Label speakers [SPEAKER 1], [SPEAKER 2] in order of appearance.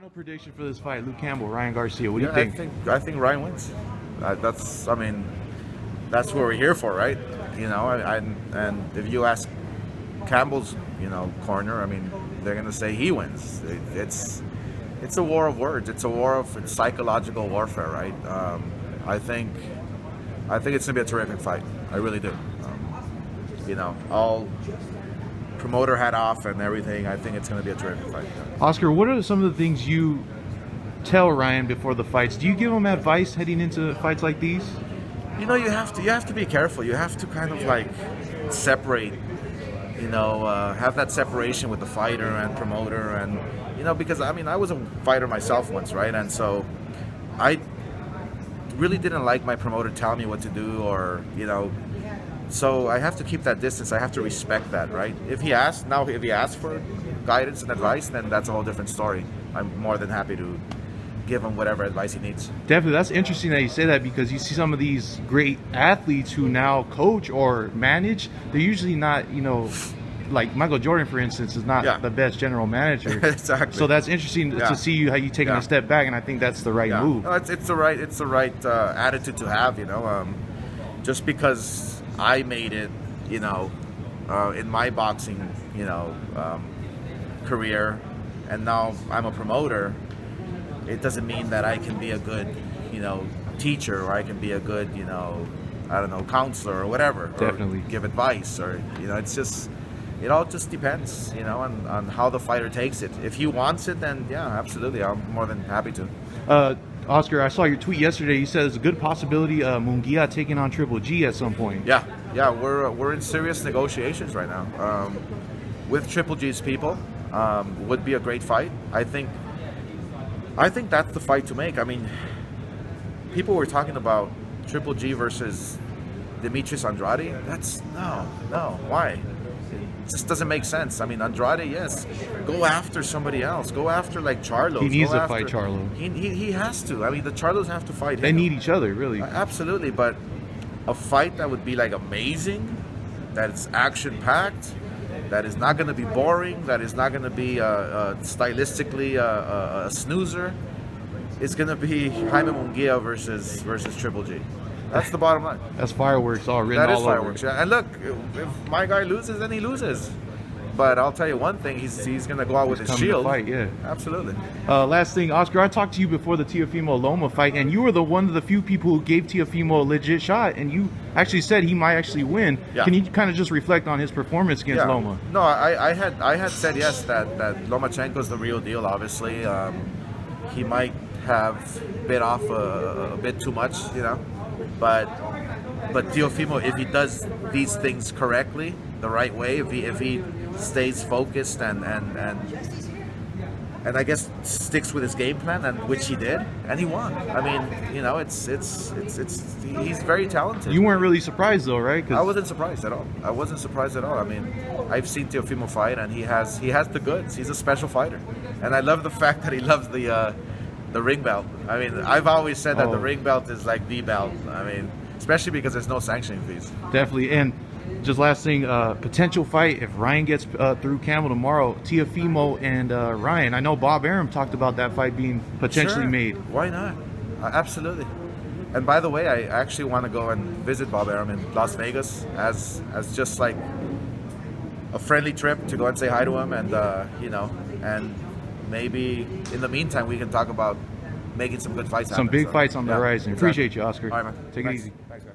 [SPEAKER 1] Final prediction for this fight: Luke Campbell, Ryan Garcia. What do you think?
[SPEAKER 2] I think Ryan wins. That's what we're here for, right? And if you ask Campbell's corner, they're gonna say he wins. It's a war of words. It's a war of psychological warfare, right? I think it's gonna be a terrific fight. I really do. All promoter hat off and everything. I think it's going to be a terrific fight.
[SPEAKER 1] Oscar, what are some of the things you tell Ryan before the fights? Do you give him advice heading into fights like these?
[SPEAKER 2] You have to be careful. You have to kind of like separate. Have that separation with the fighter and promoter, and because I was a fighter myself once, right? And so I really didn't like my promoter telling me what to do, or so I have to keep that distance. I have to respect that, right? If he asks for guidance and advice, then that's a whole different story. I'm more than happy to give him whatever advice he needs.
[SPEAKER 1] Definitely. That's interesting that you say that, because you see some of these great athletes who now coach or manage, they're usually not, like Michael Jordan, for instance, is not the best general manager.
[SPEAKER 2] Exactly.
[SPEAKER 1] So that's interesting to see how you taking a step back, and I think that's the right move.
[SPEAKER 2] No, it's the right attitude to have. Just because I made it, in my boxing, career, and now I'm a promoter. It doesn't mean that I can be a good, teacher, or I can be a good, counselor or whatever.
[SPEAKER 1] Definitely.
[SPEAKER 2] Or give advice, or it all just depends, on how the fighter takes it. If he wants it, then yeah, absolutely, I'm more than happy to.
[SPEAKER 1] Oscar, I saw your tweet yesterday. You said there's a good possibility Munguia taking on Triple G at some point.
[SPEAKER 2] Yeah, we're in serious negotiations right now with Triple G's people. Would be a great fight. I think that's the fight to make. People were talking about Triple G versus Demetrius Andrade. No. Why? It just doesn't make sense. Andrade, yes, go after somebody else. Go after like Charlo.
[SPEAKER 1] He needs to fight Charlo.
[SPEAKER 2] He has to. The Charlos have to fight him.
[SPEAKER 1] They need each other, really.
[SPEAKER 2] Absolutely, but a fight that would be like amazing, that is action packed, that is not going to be boring, that is not going to be stylistically a snoozer, is going to be Jaime Munguia versus Triple G. That's the bottom line.
[SPEAKER 1] That's fireworks all written all over. That is
[SPEAKER 2] fireworks, yeah. And look, if my guy loses, then he loses. But I'll tell you one thing, he's going to go out with his shield.
[SPEAKER 1] To fight, yeah.
[SPEAKER 2] Absolutely.
[SPEAKER 1] Last thing, Oscar, I talked to you before the Teofimo Loma fight, and you were one of the few people who gave Teofimo a legit shot, and you actually said he might actually win. Yeah. Can you kind of just reflect on his performance against Loma?
[SPEAKER 2] No, I had said yes, that Lomachenko's the real deal, obviously. He might have bit off a bit too much, But Teofimo, if he does these things correctly, the right way, if he stays focused and I guess sticks with his game plan, and which he did, and he won. He's very talented.
[SPEAKER 1] You weren't really surprised though, right?
[SPEAKER 2] I wasn't surprised at all. I've seen Teofimo fight, and he has the goods. He's a special fighter, and I love the fact that he loves the ring belt. I've always said that the ring belt is like the belt. Especially because there's no sanctioning fees.
[SPEAKER 1] Definitely. And just last thing, potential fight if Ryan gets through Campbell tomorrow, Teofimo and Ryan. I know Bob Arum talked about that fight being potentially made.
[SPEAKER 2] Why not? Absolutely. And by the way, I actually want to go and visit Bob Arum in Las Vegas as just like a friendly trip to go and say hi to him, and and maybe in the meantime we can talk about making some good fights happen.
[SPEAKER 1] Some big fights on the horizon. Appreciate you, Oscar.
[SPEAKER 2] All right, man.
[SPEAKER 1] Take it easy.
[SPEAKER 2] Thanks, guys.